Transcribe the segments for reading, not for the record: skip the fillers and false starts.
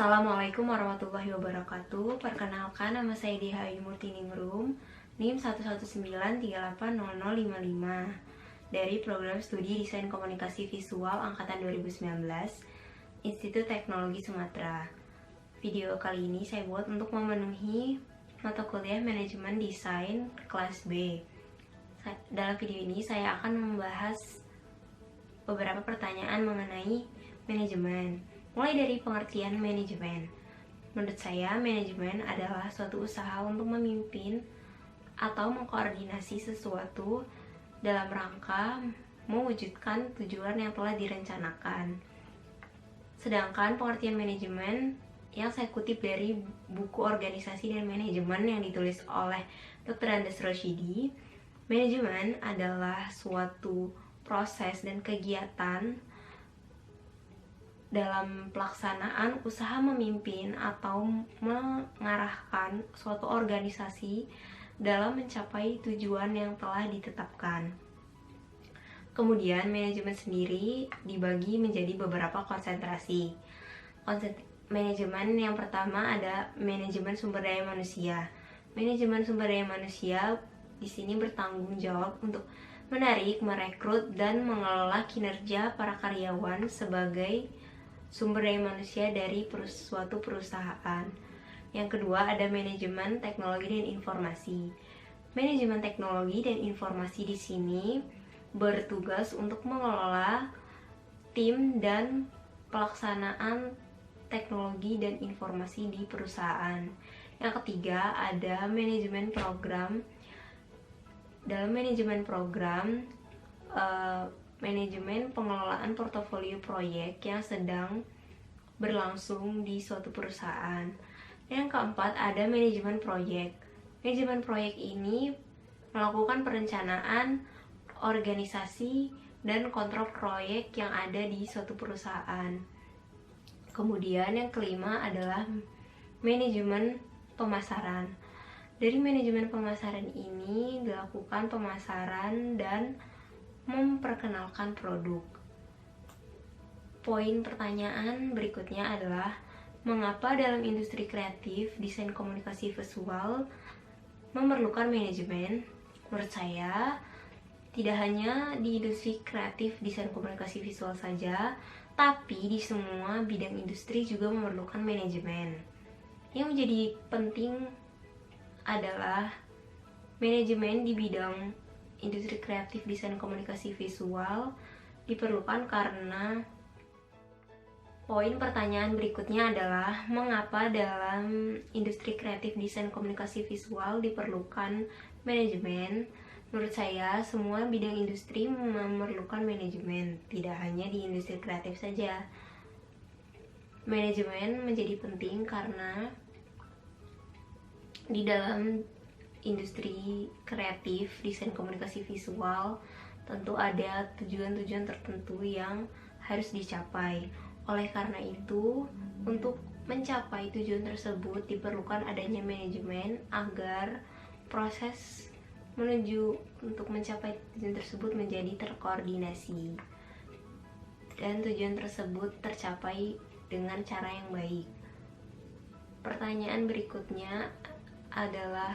Assalamualaikum warahmatullahi wabarakatuh. Perkenalkan, nama saya Diha Murtiningrum, NIM 119380055 dari Program Studi Desain Komunikasi Visual Angkatan 2019, Institut Teknologi Sumatera. Video kali ini saya buat untuk memenuhi mata kuliah Manajemen Desain kelas B. Dalam video ini saya akan membahas beberapa pertanyaan mengenai manajemen. Mulai dari pengertian manajemen. Menurut saya, manajemen adalah suatu usaha untuk memimpin atau mengkoordinasi sesuatu dalam rangka mewujudkan tujuan yang telah direncanakan. Sedangkan pengertian manajemen yang saya kutip dari buku Organisasi dan Manajemen yang ditulis oleh Dr. Andes Roshidi, manajemen adalah suatu proses dan kegiatan dalam pelaksanaan usaha memimpin atau mengarahkan suatu organisasi dalam mencapai tujuan yang telah ditetapkan. Kemudian manajemen sendiri dibagi menjadi beberapa konsentrasi. Manajemen yang pertama ada manajemen sumber daya manusia. Manajemen sumber daya manusia di sini bertanggung jawab untuk menarik, merekrut, dan mengelola kinerja para karyawan sebagai sumber daya manusia dari suatu perusahaan. Yang kedua ada manajemen teknologi dan informasi. Manajemen teknologi dan informasi di sini bertugas untuk mengelola tim dan pelaksanaan teknologi dan informasi di perusahaan. Yang ketiga ada manajemen program. Dalam manajemen program, manajemen pengelolaan portofolio proyek yang sedang berlangsung di suatu perusahaan. Yang keempat ada manajemen proyek. Manajemen proyek ini melakukan perencanaan, organisasi, dan kontrol proyek yang ada di suatu perusahaan. Kemudian yang kelima adalah manajemen pemasaran. Dari manajemen pemasaran ini dilakukan pemasaran dan memperkenalkan produk. Poin pertanyaan berikutnya adalah mengapa dalam industri kreatif desain komunikasi visual memerlukan manajemen? Menurut saya, tidak hanya di industri kreatif desain komunikasi visual saja, tapi di semua bidang industri juga memerlukan manajemen. Yang menjadi penting adalah manajemen di bidang industri kreatif desain komunikasi visual diperlukan karena poin pertanyaan berikutnya adalah mengapa dalam industri kreatif desain komunikasi visual diperlukan manajemen. Menurut saya, semua bidang industri memerlukan manajemen, tidak hanya di industri kreatif saja. Manajemen menjadi penting karena di dalam industri kreatif desain komunikasi visual tentu ada tujuan-tujuan tertentu yang harus dicapai. Oleh karena itu, untuk mencapai tujuan tersebut diperlukan adanya manajemen agar proses menuju untuk mencapai tujuan tersebut menjadi terkoordinasi dan tujuan tersebut tercapai dengan cara yang baik. Pertanyaan berikutnya adalah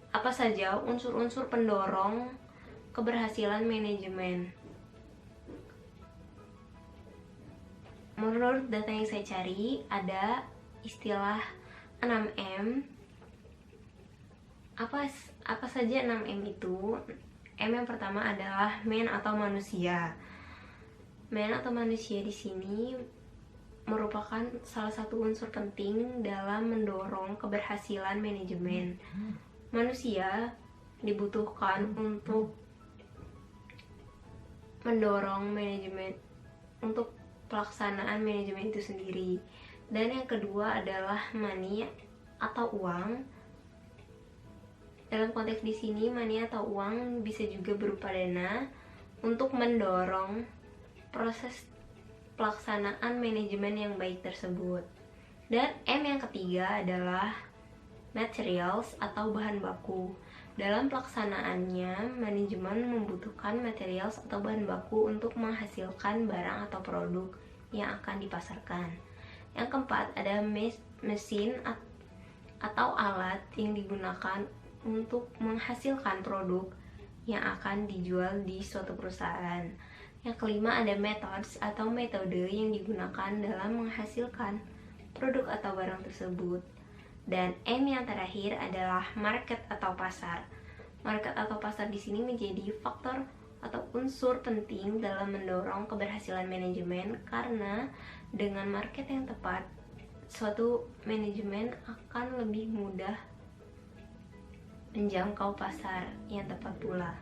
apa saja unsur-unsur pendorong keberhasilan manajemen? Menurut data yang saya cari, ada istilah 6M. Apa saja 6M itu? M yang pertama adalah man atau manusia. Man atau manusia di sini merupakan salah satu unsur penting dalam mendorong keberhasilan manajemen. Manusia dibutuhkan untuk mendorong manajemen, untuk pelaksanaan manajemen itu sendiri. Dan yang kedua adalah money atau uang. Dalam konteks di sini, money atau uang bisa juga berupa dana untuk mendorong proses pelaksanaan manajemen yang baik tersebut. Dan M yang ketiga adalah materials atau bahan baku. Dalam pelaksanaannya, manajemen membutuhkan materials atau bahan baku untuk menghasilkan barang atau produk yang akan dipasarkan. Yang keempat, ada mesin atau alat yang digunakan untuk menghasilkan produk yang akan dijual di suatu perusahaan. Yang kelima, ada methods atau metode yang digunakan dalam menghasilkan produk atau barang tersebut. Dan M yang terakhir adalah market atau pasar. Market atau pasar di sini menjadi faktor atau unsur penting dalam mendorong keberhasilan manajemen, karena dengan market yang tepat, suatu manajemen akan lebih mudah menjangkau pasar yang tepat pula.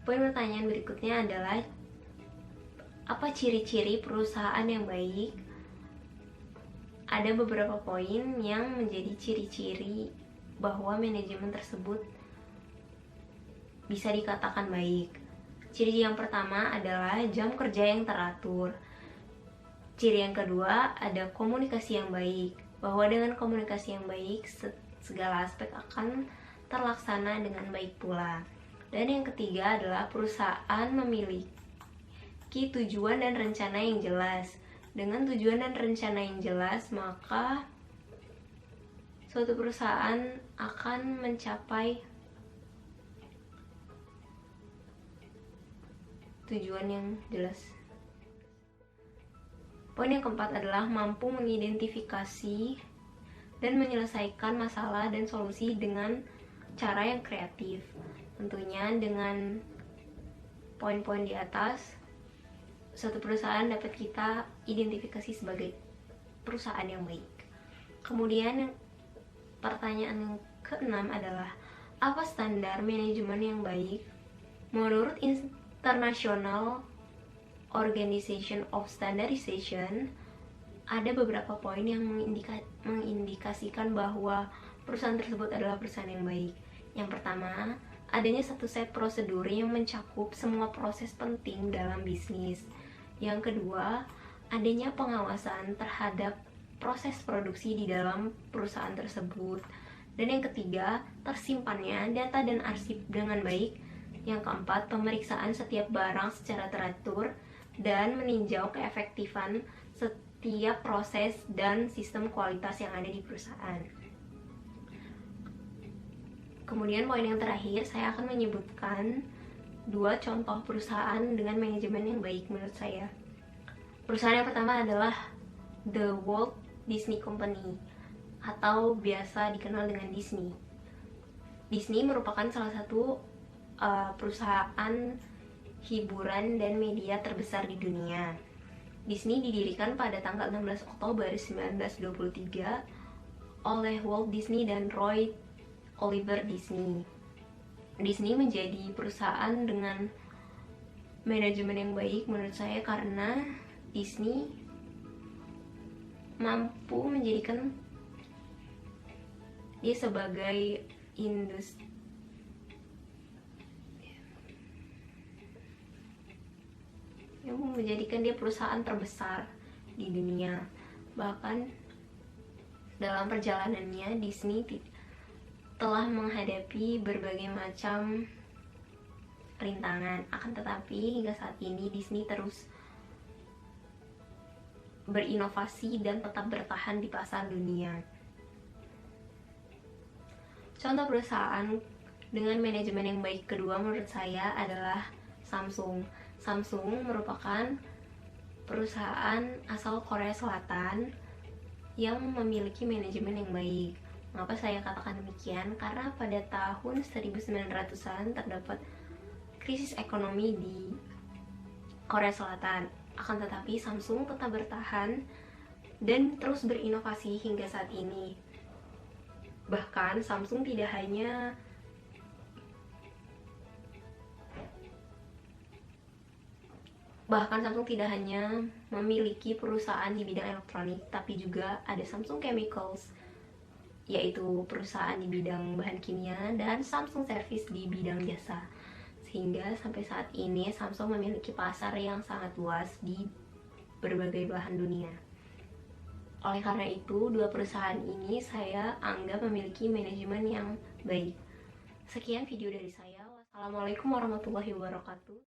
Poin pertanyaan berikutnya adalah, apa ciri-ciri perusahaan yang baik? Ada beberapa poin yang menjadi ciri-ciri bahwa manajemen tersebut bisa dikatakan baik. Ciri yang pertama adalah jam kerja yang teratur. Ciri yang kedua ada komunikasi yang baik, bahwa dengan komunikasi yang baik segala aspek akan terlaksana dengan baik pula. Dan yang ketiga adalah perusahaan memiliki tujuan dan rencana yang jelas. Dengan tujuan dan rencana yang jelas, maka suatu perusahaan akan mencapai tujuan yang jelas. Poin yang keempat adalah mampu mengidentifikasi dan menyelesaikan masalah dan solusi dengan cara yang kreatif. Tentunya dengan poin-poin di atas, suatu perusahaan dapat kita identifikasi sebagai perusahaan yang baik. Kemudian pertanyaan yang keenam adalah, apa standar manajemen yang baik? Menurut International Organization of Standardization, ada beberapa poin yang mengindikasikan bahwa perusahaan tersebut adalah perusahaan yang baik. Yang pertama, adanya satu set prosedur yang mencakup semua proses penting dalam bisnis. Yang kedua, adanya pengawasan terhadap proses produksi di dalam perusahaan tersebut. Dan yang ketiga, tersimpannya data dan arsip dengan baik. Yang keempat, pemeriksaan setiap barang secara teratur dan meninjau keefektifan setiap proses dan sistem kualitas yang ada di perusahaan. Kemudian poin yang terakhir, saya akan menyebutkan 2 contoh perusahaan dengan manajemen yang baik menurut saya. Perusahaan yang pertama adalah The Walt Disney Company atau biasa dikenal dengan Disney. Disney merupakan salah satu perusahaan hiburan dan media terbesar di dunia. Disney didirikan pada tanggal 16 Oktober 1923 oleh Walt Disney dan Roy Oliver Disney. Disney menjadi perusahaan dengan manajemen yang baik menurut saya, karena Disney mampu menjadikan dia sebagai industri yang menjadikan dia perusahaan terbesar di dunia. Bahkan dalam perjalanannya, Disney telah menghadapi berbagai macam rintangan. Akan tetapi hingga saat ini Disney terus berinovasi dan tetap bertahan di pasar dunia. Contoh perusahaan dengan manajemen yang baik kedua menurut saya adalah Samsung. Samsung merupakan perusahaan asal Korea Selatan yang memiliki manajemen yang baik. Mengapa saya katakan demikian? Karena pada tahun 1900-an terdapat krisis ekonomi di Korea Selatan. Akan tetapi Samsung tetap bertahan dan terus berinovasi hingga saat ini. Bahkan Samsung tidak hanya memiliki perusahaan di bidang elektronik, tapi juga ada Samsung Chemicals, yaitu perusahaan di bidang bahan kimia, dan Samsung Service di bidang jasa. Sehingga sampai saat ini Samsung memiliki pasar yang sangat luas di berbagai belahan dunia. Oleh karena itu, 2 perusahaan ini saya anggap memiliki manajemen yang baik. Sekian video dari saya. Wassalamualaikum warahmatullahi wabarakatuh.